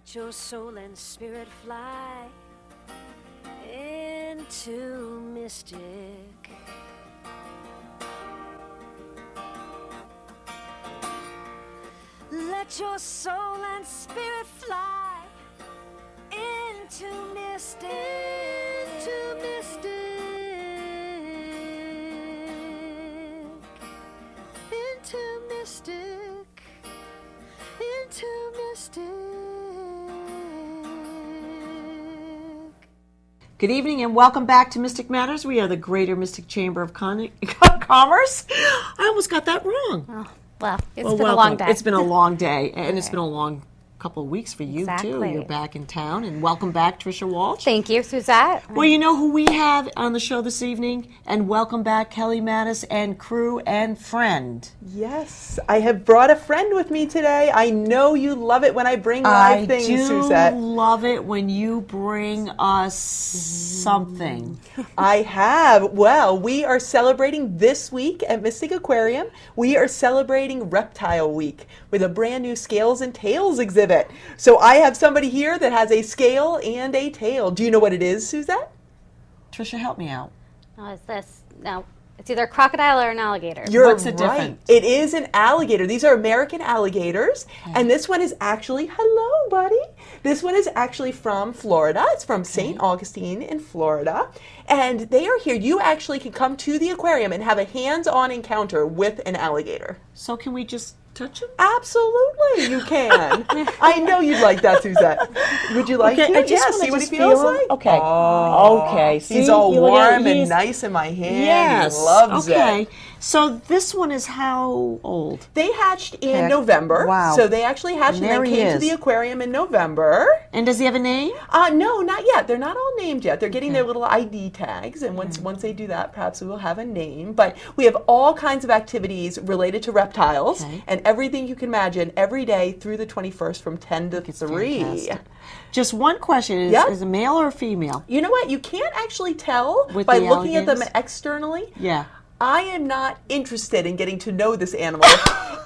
Let your soul and spirit fly into mystic. Let your soul and spirit fly into mystic. Into mystic. Into mystic. Into mystic. Good evening and welcome back to Mystic Matters. We are the Greater Mystic Chamber of Commerce. I almost got that wrong. Oh, well, it's been a long day. It's been a long day, and it's been a long couple of weeks for you, too. Exactly. You're back in town, and welcome back, Tricia Walsh. Thank you, Suzette. Well, you know who we have on the show this evening? And welcome back, Kelly Mattis and crew and friend. Yes, I have brought a friend with me today. I know you love it when I bring live things, Suzette. I do love it when you bring us something. I have. Well, we are celebrating this week at Mystic Aquarium. We are celebrating Reptile Week with a brand new Scales and Tails exhibit. So I have somebody here that has a scale and a tail. Do you know what it is, Suzette? Tricia, help me out. Oh, is this? No, it's either a crocodile or an alligator. What's the right. difference? It is an alligator. These are American alligators. And this one is actually, hello, buddy. This one is actually from Florida. It's from St. Augustine in Florida. And they are here. You actually can come to the aquarium and have a hands-on encounter with an alligator. So can we just touch him? Absolutely, you can. I know you'd like that, Suzette. Would you like to? I just Yeah, wanna see what he just feels feel him. like? Okay. Oh, Okay. He's See, all you look at it, warm and he's- nice in my hand. Yes. He loves okay. it. So this one is how old? They hatched in Okay. November. Wow. So they actually hatched And and there then he came to is. the aquarium in November. And does he have a name? No, not yet. They're not all named yet. They're getting their little ID tags, and once they do that, perhaps we will have a name. But we have all kinds of activities related to reptiles Okay. and everything you can imagine every day through the 21st from 10 to It's 3. fantastic. Just one question. Is, Yeah. is a male or a female? You know what? You can't actually tell With by the looking at them alligators? externally. Yeah. I am not interested in getting to know this animal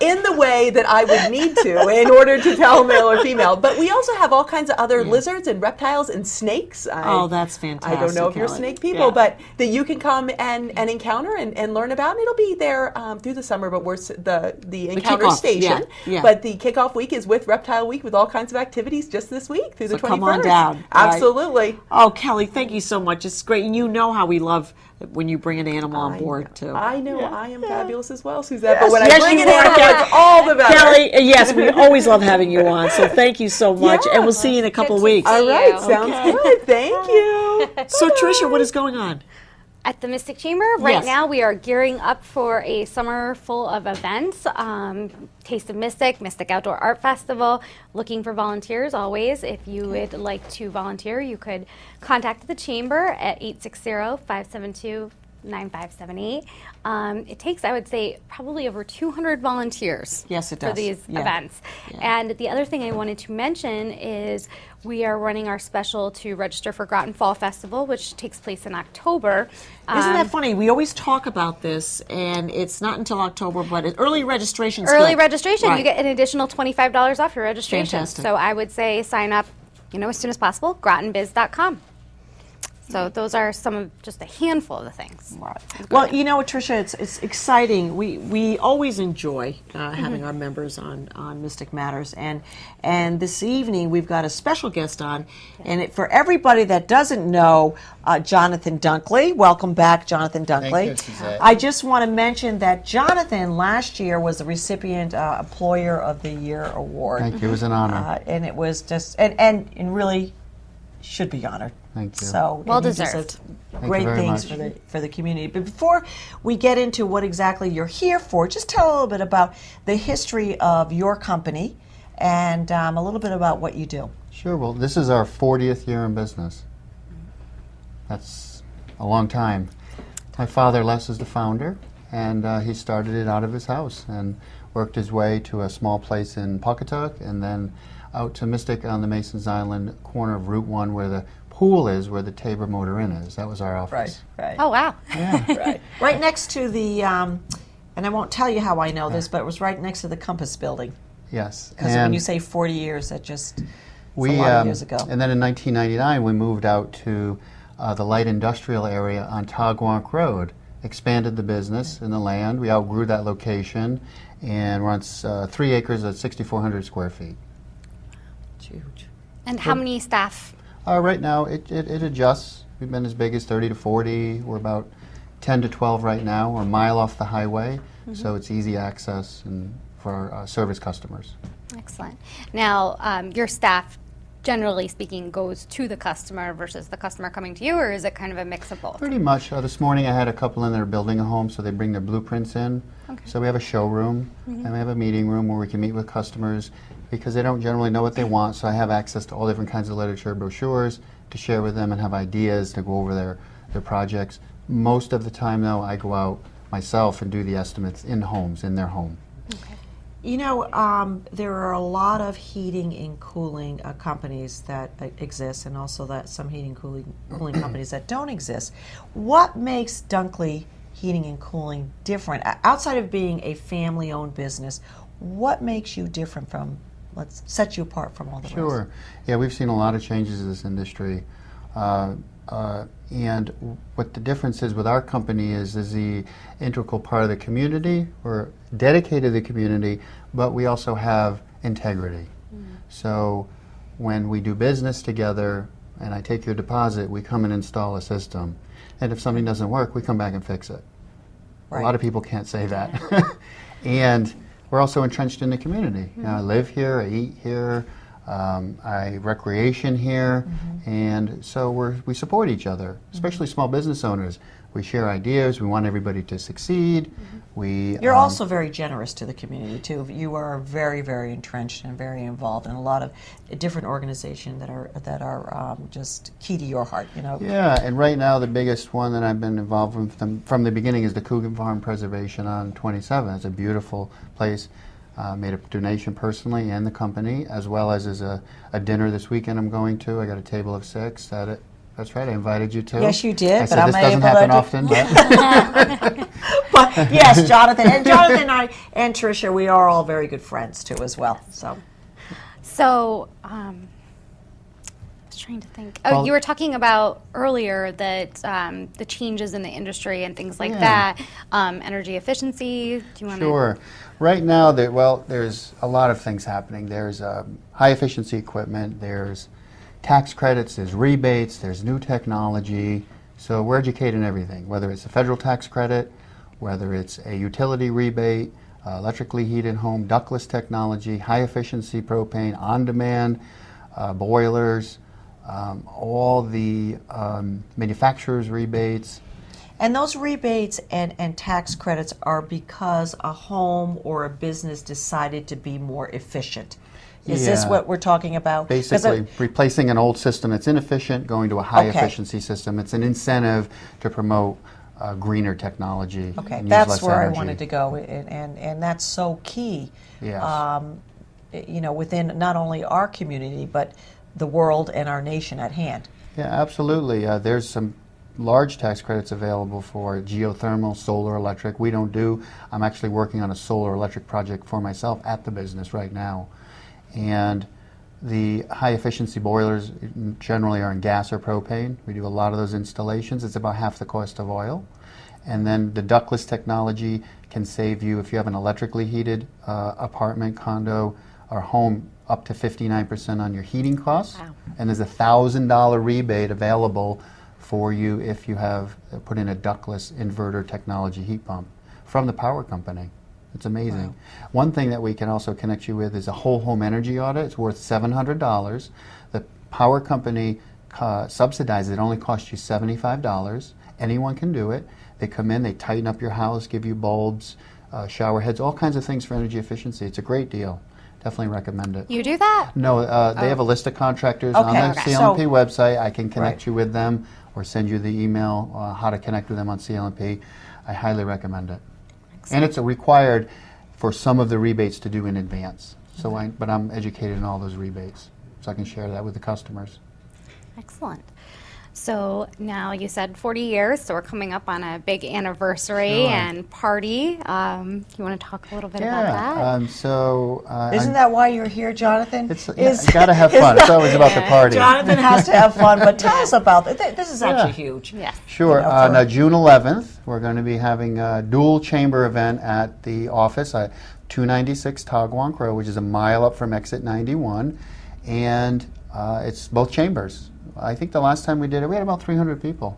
in the way that I would need to in order to tell male or female. But we also have all kinds of other lizards and reptiles and snakes. Oh, that's fantastic. I don't know if you're Kelly. snake people, Yeah. but that you can come and encounter and learn about. And it'll be there through the summer, but we're the encounter kickoff, station. yeah. But the kickoff week is with Reptile Week with all kinds of activities just this week through the 21st. come on down, right. Absolutely. Oh, Kelly, thank you so much. It's great. And you know how we love when you bring an animal on board, too. I know Yeah. I am fabulous as well, Suzette. Yes, But when yes, I bring you an are, animal, Kelly. it's all the better. Kelly, yes, we always love having you on. So thank you so much. Yeah. And we'll see you in a couple to weeks. see All right, you. sounds Okay. good. Thank you. So, Tricia, what is going on? At the Mystic Chamber, right Yes. now we are gearing up for a summer full of events. Taste of Mystic, Mystic Outdoor Art Festival, looking for volunteers always. If you would like to volunteer, you could contact the Chamber at 860-572-9578. It takes, I would say, probably over 200 volunteers Yes, it for does. these Yeah. events. Yeah. And the other thing I wanted to mention is we are running our special to register for Groton Fall Festival, which takes place in October. Isn't that funny? We always talk about this, and it's not until October, but early registration. Early registration, Right. you get an additional $25 off your registration. Fantastic. So I would say sign up, as soon as possible, grotonbiz.com. So those are some of just a handful of the things. Right. Well, you know what, Tricia, it's exciting. We always enjoy having our members on Mystic Matters, and this evening we've got a special guest on, and for everybody that doesn't know, Jonathan Duncklee. Welcome back, Jonathan Duncklee. Thank you, Suzette. I just want to mention that Jonathan last year was the recipient Employer of the Year award. Thank you. It was an honor. And it was just and really should be honored. Thank you. So Well and he just deserved. does Great you very things much. for the community. But before we get into what exactly you're here for, just tell a little bit about the history of your company and a little bit about what you do. Sure. Well, this is our 40th year in business. That's a long time. My father, Les, is the founder, and he started it out of his house and worked his way to a small place in Pawcatuck and then out to Mystic on the Masons Island corner of Route 1 where the pool is, where the Tabor Motor Inn is. That was our office. Right. Oh, wow. Right next to the, and I won't tell you how I know this, but it was right next to the Compass building. Yes. Because when And you say 40 years, that just a lot of years ago. And then in 1999, we moved out to the light industrial area on Tagwonk Road, expanded the business and the land. We outgrew that location, and we're on 3 acres at 6,400 square feet. It's huge. And how many staff? Right now, it adjusts. We've been as big as 30 to 40. We're about 10 to 12 right now. We're a mile off the highway, so it's easy access and for our service customers. Excellent. Now, your staff, generally speaking, goes to the customer versus the customer coming to you, or is it kind of a mix of both? Pretty much. This morning I had a couple in there building a home, so they bring their blueprints in. Okay. So we have a showroom, and we have a meeting room where we can meet with customers because they don't generally know what they want, so I have access to all different kinds of literature, brochures to share with them and have ideas to go over their projects. Most of the time, though, I go out myself and do the estimates in homes, in their home. Okay. You know, there are a lot of heating and cooling companies that exist, and also that some heating cooling companies that don't exist. What makes Duncklee Heating and Cooling different? Outside of being a family-owned business, what makes you different from, let's set you apart from all the rest? Sure. Yeah, we've seen a lot of changes in this industry. And what the difference is with our company is the integral part of the community. We're dedicated to the community, but we also have integrity. So when we do business together and I take your deposit, we come and install a system. And if something doesn't work, we come back and fix it. Right. A lot of people can't say that. And we're also entrenched in the community. You know, I live here, I eat here, I recreation here, and so we support each other, especially small business owners. We share ideas. We want everybody to succeed. You're also very generous to the community too. You are very, very entrenched and very involved in a lot of different organizations that are just key to your heart. You know. Yeah, and right now the biggest one that I've been involved with from the beginning is the Coogan Farm Preservation on 27. It's a beautiful place. Made a donation personally and the company, as well as a dinner this weekend I'm going to. I got a table of 6. That's right, I invited you to. Yes, you did. I said this doesn't happen often, but but yes, Jonathan and Tricia, we are all very good friends too, as well. So, I was trying to think. Oh, Well- you were talking about earlier that the changes in the industry and things like Yeah. that. Energy efficiency. Do you want to? Sure. Right now, there's a lot of things happening. There's high efficiency equipment. There's tax credits. There's rebates. There's new technology. So we're educating everything, whether it's a federal tax credit, whether it's a utility rebate, electrically heated home, ductless technology, high efficiency propane, on demand, boilers, all the manufacturer's rebates. And those rebates and tax credits are because a home or a business decided to be more efficient. Is this Yeah. what we're talking about? 'Cause Basically, replacing an old system that's inefficient, going to a high Okay. efficiency system. It's an incentive to promote greener technology. Okay, and use that's less where energy. I wanted to go, and that's so key. Yes. You know, within not only our community but the world and our nation at hand. Yeah, absolutely. There's some large tax credits available for geothermal, solar, electric. We don't do. I'm actually working on a solar electric project for myself at the business right now. And the high efficiency boilers generally are in gas or propane. We do a lot of those installations. It's about half the cost of oil. And then the ductless technology can save you, if you have an electrically heated apartment, condo, or home, up to 59% on your heating costs. Wow. And there's a $1,000 rebate available for you if you have put in a ductless inverter technology heat pump from the power company. It's amazing. Wow. One thing that we can also connect you with is a whole home energy audit. It's worth $700. The power company subsidizes it. It only costs you $75. Anyone can do it. They come in, they tighten up your house, give you bulbs, shower heads, all kinds of things for energy efficiency. It's a great deal. Definitely recommend it. You do that? No, they have a list of contractors on Okay, the okay. CLMP So- website. I can connect Right. you with them or send you the email how to connect with them on CLMP. I highly recommend it. And it's required for some of the rebates to do in advance. So, but I'm educated in all those rebates, so I can share that with the customers. Excellent. So now you said 40 years, so we're coming up on a big anniversary and party. You want to talk a little bit about that? Isn't that why you're here, Jonathan? You got to have fun. It's always about the party. Jonathan has to have fun, but tell us about it. This is actually huge. Yes. Sure. Now, June 11th, we're going to be having a dual chamber event at the office at 296 Tagwonk Road, which is a mile up from exit 91. And it's both chambers. I think the last time we did it, we had about 300 people.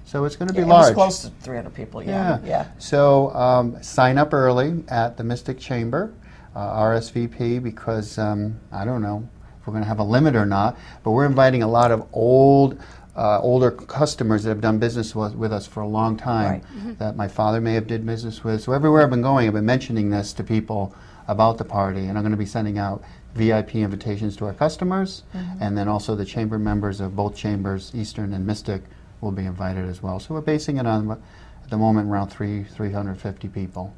So it's going to be large. It was close to 300 people, yeah. So sign up early at the Mystic Chamber, RSVP, because I don't know if we're going to have a limit or not, but we're inviting a lot of older customers that have done business with us for a long time, that my father may have did business with. So everywhere I've been going, I've been mentioning this to people about the party, and I'm going to be sending out VIP invitations to our customers, and then also the chamber members of both chambers, Eastern and Mystic, will be invited as well. So we're basing it on, at the moment, around 350 people.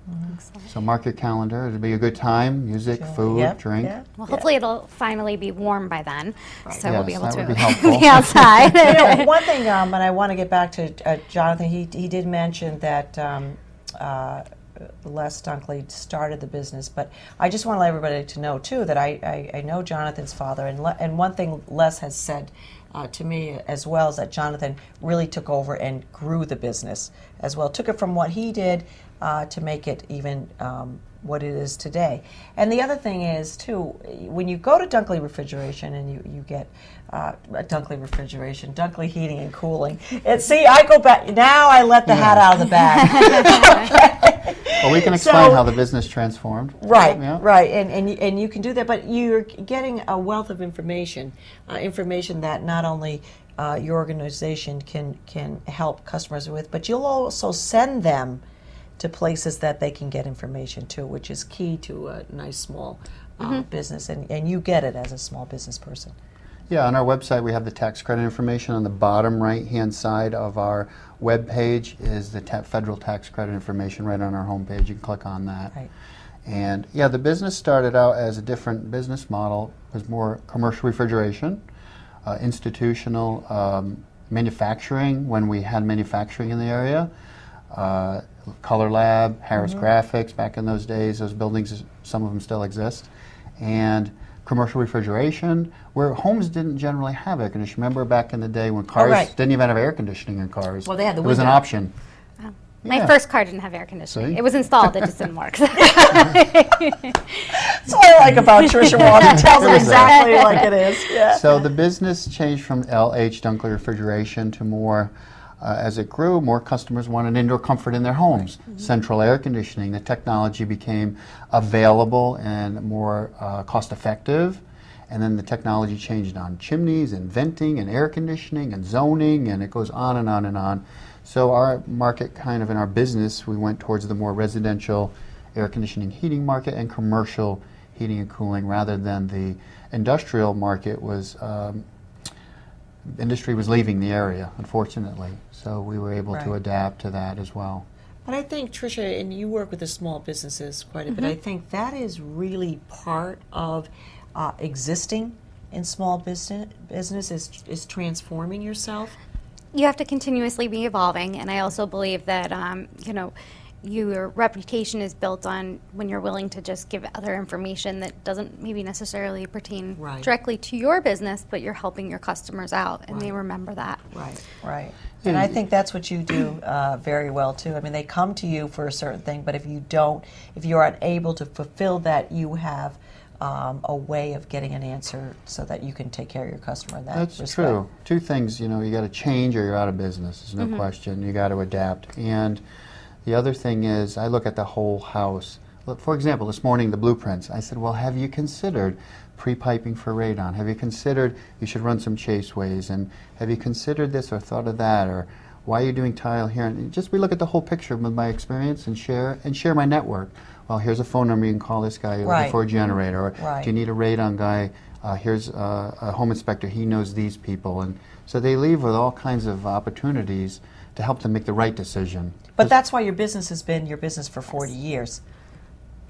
So mark your calendar. It'll be a good time. Music, food, drink. Yeah. Well, hopefully it'll finally be warm by then, so we'll be able to be helpful. be outside. One thing, and I want to get back to Jonathan, he did mention that Les Duncklee started the business, but I just want to let everybody to know too that I know Jonathan's father, and one thing Les has said to me as well is that Jonathan really took over and grew the business as well, took it from what he did to make it even what it is today. And the other thing is too, when you go to Duncklee Refrigeration and you get Duncklee Refrigeration, Duncklee Heating and Cooling. See, I go back now. I let the hat out of the bag. Well, we can explain how the business transformed. Right, right, and you can do that, but you're getting a wealth of information that not only your organization can help customers with, but you'll also send them to places that they can get information to, which is key to a nice small business, and you get it as a small business person. Yeah, on our website we have the tax credit information. On the bottom right-hand side of our web page is the federal tax credit information right on our homepage. You can click on that. Right. And yeah, the business started out as a different business model. It was more commercial refrigeration, institutional manufacturing when we had manufacturing in the area, Color Lab, Harris Graphics back in those days. Those buildings, some of them still exist. And commercial refrigeration, where homes didn't generally have air conditioning. Remember back in the day when cars didn't even have air conditioning in cars? Well, they had the window. It was an option. My first car didn't have air conditioning. See? It was installed, it just didn't work. That's what I like about Tricia Walden. Tells it exactly like it is. Yeah. So the business changed from LH Duncklee Refrigeration to more, as it grew, more customers wanted indoor comfort in their homes. Central air conditioning, the technology became available and more cost effective. And then the technology changed on chimneys and venting and air conditioning and zoning, and it goes on and on and on. So our market kind of in our business, we went towards the more residential air conditioning heating market and commercial heating and cooling rather than the industrial market was, industry was leaving the area, unfortunately. So we were able to adapt to that as well. But I think, Tricia, and you work with the small businesses quite a bit, I think that is really part of existing in small business is transforming yourself. You have to continuously be evolving, and I also believe that your reputation is built on when you're willing to just give other information that doesn't maybe necessarily pertain directly to your business, but you're helping your customers out, and they remember that. Right. And I think that's what you do very well too. I mean, they come to you for a certain thing, but if you're unable to fulfill that, you have a way of getting an answer so that you can take care of your customer in that respect. That's true. Two things, you got to change or you're out of business. There's no question. You got to adapt. And the other thing is, I look at the whole house. Look, for example, this morning, the blueprints. I said, well, have you considered pre-piping for radon? Have you considered you should run some chaseways? And have you considered this or thought of that? Or why are you doing tile here? And just we look at the whole picture with my experience and share my network. Well, here's a phone number, you can call this guy for a generator. Or do you need a radon guy? Here's a home inspector, he knows these people. And so they leave with all kinds of opportunities to help them make the right decision. But that's why your business has been your business for 40 years.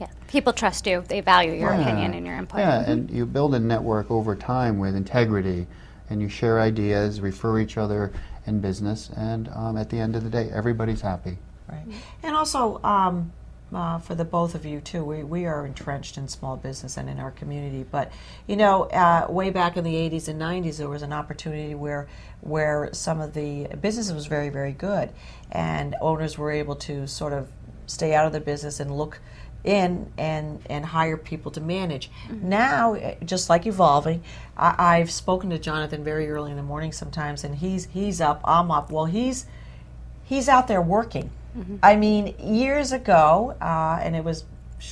Yeah, people trust you. They value your opinion and your input. Yeah, and you build a network over time with integrity. and you share ideas, refer each other in business, and at the end of the day, everybody's happy. Right. And also, for the both of you too, we are entrenched in small business and in our community. But you know, way back in the 80s and 90s, there was an opportunity where some of the business was very, very good, and owners were able to sort of stay out of the business and look in and hire people to manage. Now, just like evolving, I've spoken to Jonathan very early in the morning sometimes, and he's up, I'm up. Well, he's out there working. I mean, years ago, and it was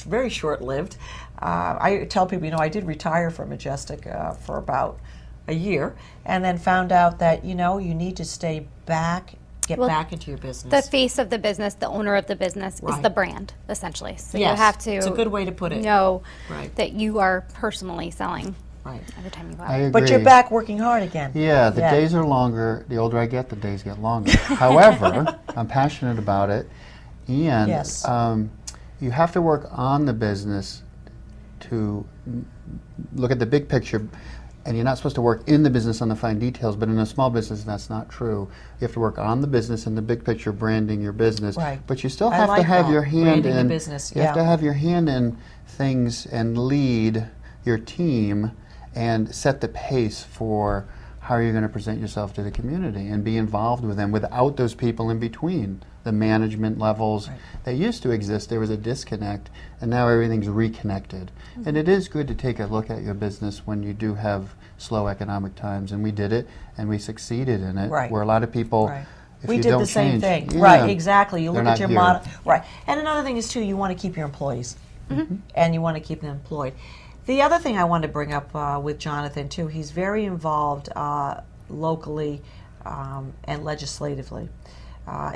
very short-lived. I tell people, you know, I did retire from Majestic for about a year, and then found out that, you know, you need to stay back, get back into your business. The face of the business, the owner of the business, is Right. the brand, essentially. So Yes, you have to it's a good way to put it. know Right. that you are personally selling Right. every time you go I out. agree. But you're back working hard again. Yeah, the days are longer. The older I get, the days get longer. However, I'm passionate about it, and Yes. You have to work on the business to look at the big picture. And you're not supposed to work in the business on the fine details, but in a small business, that's not true. You have to work on the business and the big picture, branding your business. Right. But you still I have to like have that, your hand branding the in business, You have to yeah. have your hand in things and lead your team and set the pace for how you're going to present yourself to the community and be involved with them without those people in between. The management levels that used to exist, there was a disconnect, and now everything's reconnected. And it is good to take a look at your business when you do have slow economic times, and we did it, and we succeeded in it. Right. Where a lot of people, Right. if We you did don't the same change, thing. yeah, Right, exactly. You they're look at not your here. model. Right. And another thing is, too, you want to keep your employees. And you want to keep them employed. The other thing I wanted to bring up with Jonathan, too, he's very involved locally and legislatively.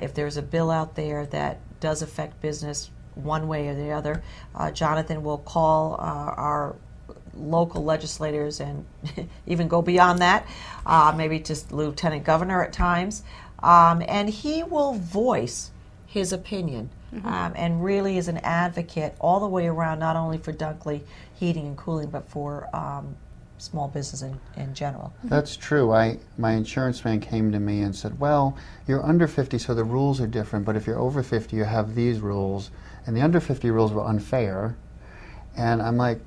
If there's a bill out there that does affect business one way or the other, Jonathan will call our local legislators and even go beyond that, maybe just lieutenant governor at times, and he will voice his opinion and really is an advocate all the way around, not only for Duncklee heating and cooling, but for small business in general. That's true. My insurance man came to me and said, well, you're under 50, so the rules are different, but if you're over 50, you have these rules. And the under 50 rules were unfair. And I'm like,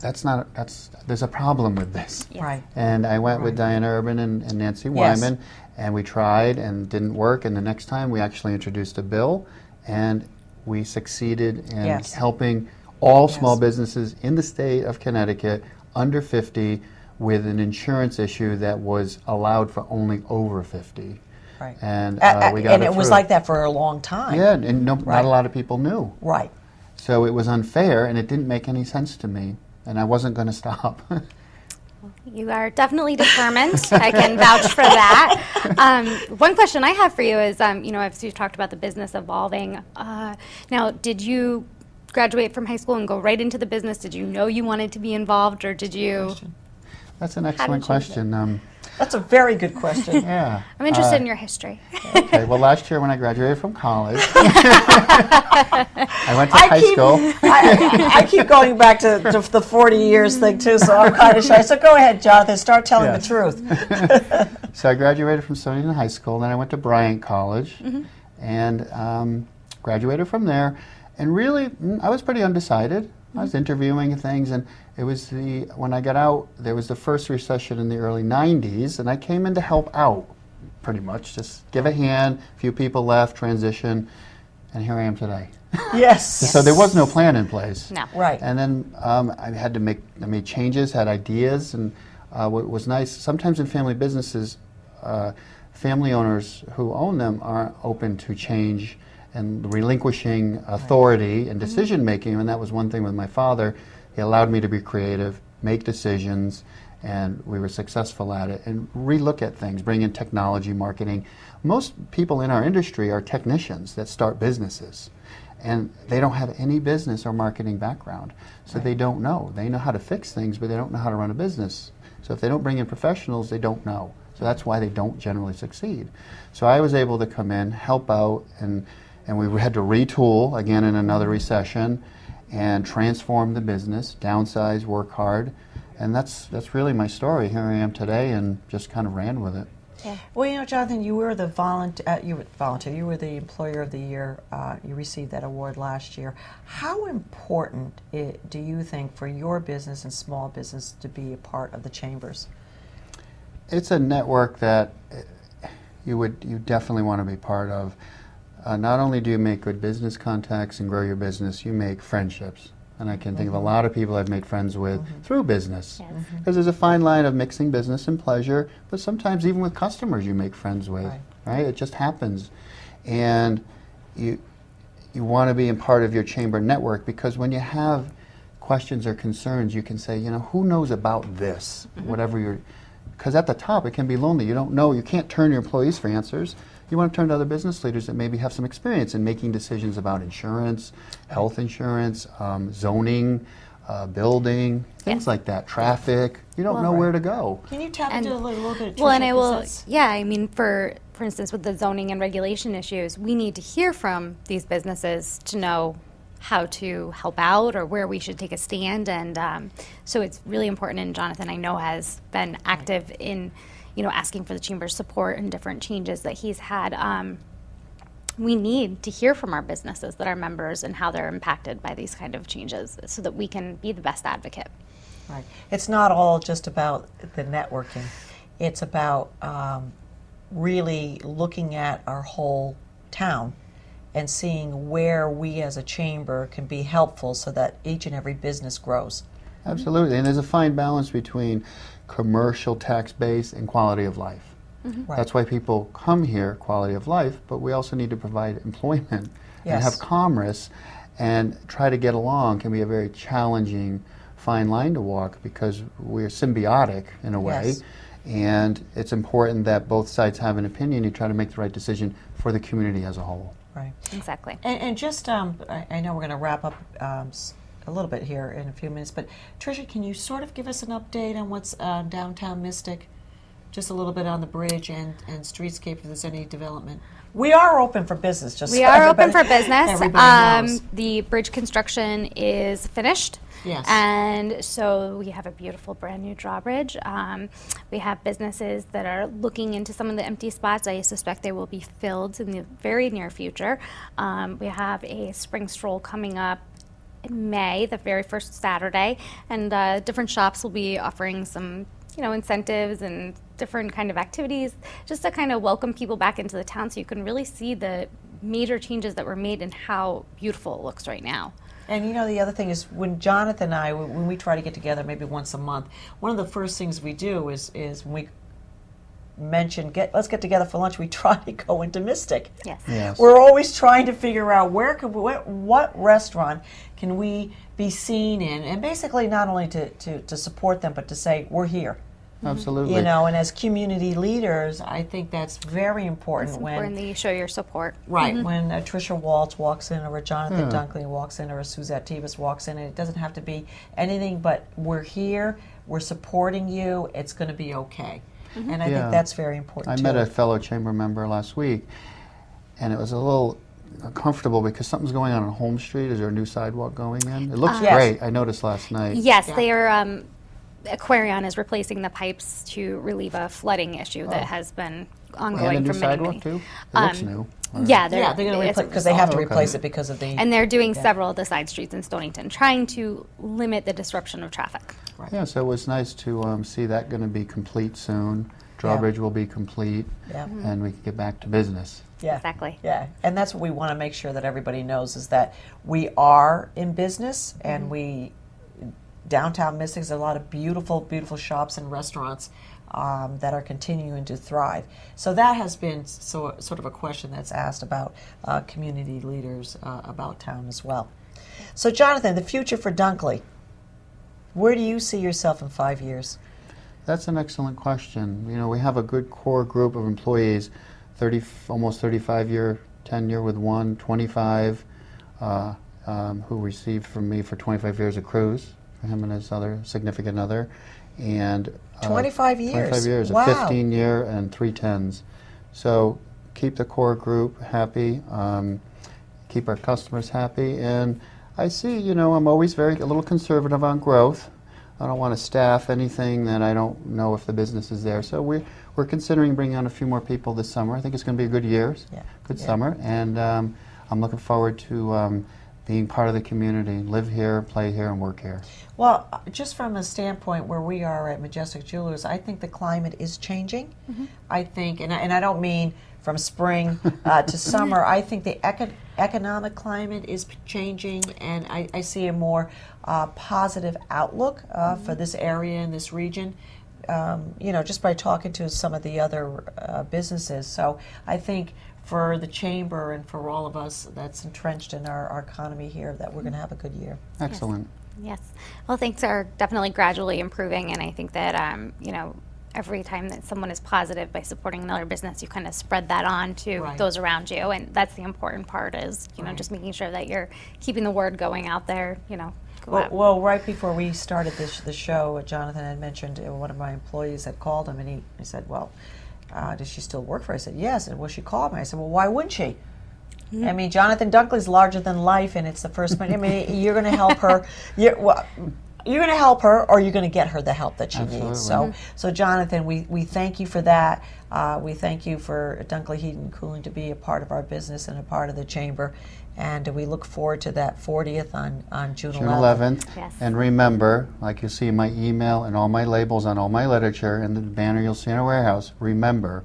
there's a problem with this. Right. And I went with Diana Urban and Nancy Yes. Wyman, and we tried and didn't work. And the next time we actually introduced a bill, and we succeeded in Yes. helping all small Yes. businesses in the state of Connecticut under 50 with an insurance issue that was allowed for only over 50. Right. And we and got it was through. like that for a long time. Yeah, and not Right. a lot of people knew. Right. So it was unfair, and it didn't make any sense to me, and I wasn't going to stop. You are definitely determined. I can vouch for that. One question I have for you is, you know, as you've talked about the business evolving, now, did you graduate from high school and go right into the business? Did you know you wanted to be involved, or did you? That's an How excellent did you do question. That's a very good question. Yeah. I'm interested in your history. Okay, well, last year when I graduated from college, I went to high school. I keep going back to the 40 years thing, too, so I'm kind of shy. So go ahead, Jonathan, start telling Yeah. the truth. So I graduated from Stony High School, then I went to Bryant College, and graduated from there. And really, I was pretty undecided. I was interviewing things, and it was when I got out, there was the first recession in the early 90s, and I came in to help out, pretty much, just give a hand. A few people left, transition, and here I am today. Yes. So there was no plan in place. No. Right. And then I made changes, had ideas, and what was nice, sometimes in family businesses, family owners who own them aren't open to change and relinquishing authority and decision making, and that was one thing with my father. He allowed me to be creative, make decisions, and we were successful at it, and relook at things, bring in technology, marketing. Most people in our industry are technicians that start businesses, and they don't have any business or marketing background, so they don't know. They know how to fix things, but they don't know how to run a business. So if they don't bring in professionals, they don't know. So that's why they don't generally succeed. So I was able to come in, help out, and we had to retool again in another recession and transform the business, downsize, work hard, And that's really my story. Here I am today, and just kind of ran with it. Well, you know, Jonathan, you were the you were the Employer of the Year. You received that award last year. How important do you think for your business and small business to be a part of the chambers? It's a network that you definitely want to be part of. Not only do you make good business contacts and grow your business, you make friendships. And I can think of a lot of people I've made friends with through business. Because there's a fine line of mixing business and pleasure, but sometimes even with customers you make friends with, right? It just happens. And you want to be in part of your chamber network, because when you have questions or concerns, you can say, you know, who knows about this? Whatever you're, because at the top it can be lonely. You don't know, you can't turn to your employees for answers. You want to turn to other business leaders that maybe have some experience in making decisions about insurance, health insurance, zoning, building, things like that, traffic. You don't know where to go. Can you tap into a little bit? Well, and Tricia, I will, 'cause yeah, I mean, for instance, with the zoning and regulation issues, we need to hear from these businesses to know how to help out or where we should take a stand. And so it's really important, and Jonathan, I know, has been active in, you know, asking for the chamber's support and different changes that he's had. We need to hear from our businesses, that are members, and how they're impacted by these kind of changes, so that we can be the best advocate. Right. It's not all just about the networking. It's about really looking at our whole town and seeing where we as a chamber can be helpful so that each and every business grows. Absolutely. And there's a fine balance between commercial tax base and quality of life. Right. That's why people come here, quality of life, but we also need to provide employment and Yes. have commerce, and try to get along can be a very challenging fine line to walk, because we're symbiotic in a way. Yes. And it's important that both sides have an opinion. You try to make the right decision for the community as a whole. Right. Exactly. And just, I know we're going to wrap up a little bit here in a few minutes, but Tricia, can you sort of give us an update on what's downtown Mystic? Just a little bit on the bridge and streetscape, if there's any development. We are open for business. Just We so are open for everybody- business. Everybody knows. The bridge construction is finished. Yes. And so we have a beautiful brand new drawbridge. We have businesses that are looking into some of the empty spots. I suspect they will be filled in the very near future. We have a spring stroll coming up in May, the very first Saturday, and different shops will be offering some, you know, incentives and different kind of activities, just to kind of welcome people back into the town, so you can really see the major changes that were made and how beautiful it looks right now. And you know, the other thing is, when Jonathan and I, when we try to get together maybe once a month, one of the first things we do is when we mention, let's get together for lunch, we try to go into Mystic. Yes. Yes. We're always trying to figure out what restaurant can we be seen in, and basically not only to support them, but to say, we're here. Absolutely. You know, and as community leaders, I think that's very important. It's when important that you show your support. Right, when Tricia Waltz walks in, or a Jonathan Duncklee walks in, or a Suzette Tebus walks in, and it doesn't have to be anything but, we're here, we're supporting you, it's going to be okay. And I think that's very important I too. met a fellow chamber member last week, and it was a little uncomfortable because something's going on Holmes Street. Is there a new sidewalk going in? It looks Yes. great. I noticed last night. Yes, Yeah. they are. Aquarion is replacing the pipes to relieve a flooding issue that has been ongoing And a for new many, sidewalk many. too? It looks new. Yeah, they're going to it's a replace, because they have to Okay. replace it because of the. and they're doing several of the side streets in Stonington, trying to limit the disruption of traffic. Yeah, so it was nice to see that going to be complete soon. Drawbridge will be complete, Yeah. and we can get back to business. Yeah. Exactly. Yeah, and that's what we want to make sure that everybody knows, is that we are in business, and we, downtown Mystic, there's a lot of beautiful, beautiful shops and restaurants that are continuing to thrive. So that has been sort of a question that's asked about community leaders about town as well. So Jonathan, the future for Duncklee, where do you see yourself in 5 years? That's an excellent question. You know, we have a good core group of employees, almost 35-year tenure with one, 25 who received from me for 25 years a cruise, for him and his other significant other, and 25 years. 25 years, Wow. a 15-year and 3 10s. So keep the core group happy, keep our customers happy, and I see, you know, I'm always a little conservative on growth. I don't want to staff anything that I don't know if the business is there. So we're considering bringing on a few more people this summer. I think it's going to be a good year, good summer, and I'm looking forward to being part of the community, live here, play here, and work here. Well, just from a standpoint where we are at Majestic Jewelers, I think the climate is changing. I think, and I don't mean from spring to summer, I think the economic climate is changing, and I see a more positive outlook for this area and this region. Just by talking to some of the other businesses. So I think for the chamber and for all of us that's entrenched in our economy here, that we're going to have a good year. Excellent. Yes. Well, things are definitely gradually improving, and I think that, every time that someone is positive by supporting another business, you kind of spread that on to those around you, and that's the important part is, just making sure that you're keeping the word going out there, Well, right before we started the show, Jonathan had mentioned one of my employees had called him, and he said, well, does she still work for us? I said, yes. And well, she called me. I said, well, why wouldn't she? I mean, Jonathan Duncklee's larger than life, and it's the first one. I mean, you're going to help her. You're going to help her, or you're going to get her the help that she needs. So Jonathan, we thank you for that. We thank you for Duncklee Heating and Cooling to be a part of our business and a part of the chamber. And we look forward to that 40th on June 11th. Yes. And remember, like you see in my email and all my labels on all my literature and the banner you'll see in our warehouse, remember,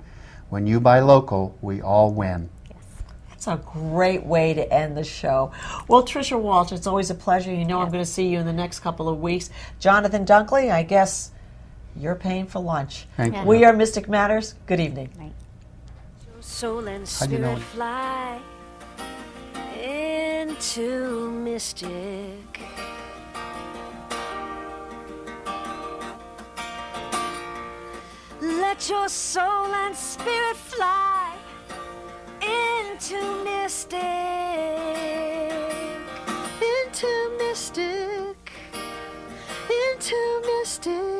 when you buy local, we all win. That's a great way to end the show. Well, Tricia Walsh, it's always a pleasure. I'm going to see you in the next couple of weeks. Jonathan Duncklee, I guess you're paying for lunch. Thank you. We are Mystic Matters. Good evening. Right. Soul and How'd you know spirit it? fly into mystic. Let your soul and spirit fly into mystic. Into mystic. Into mystic.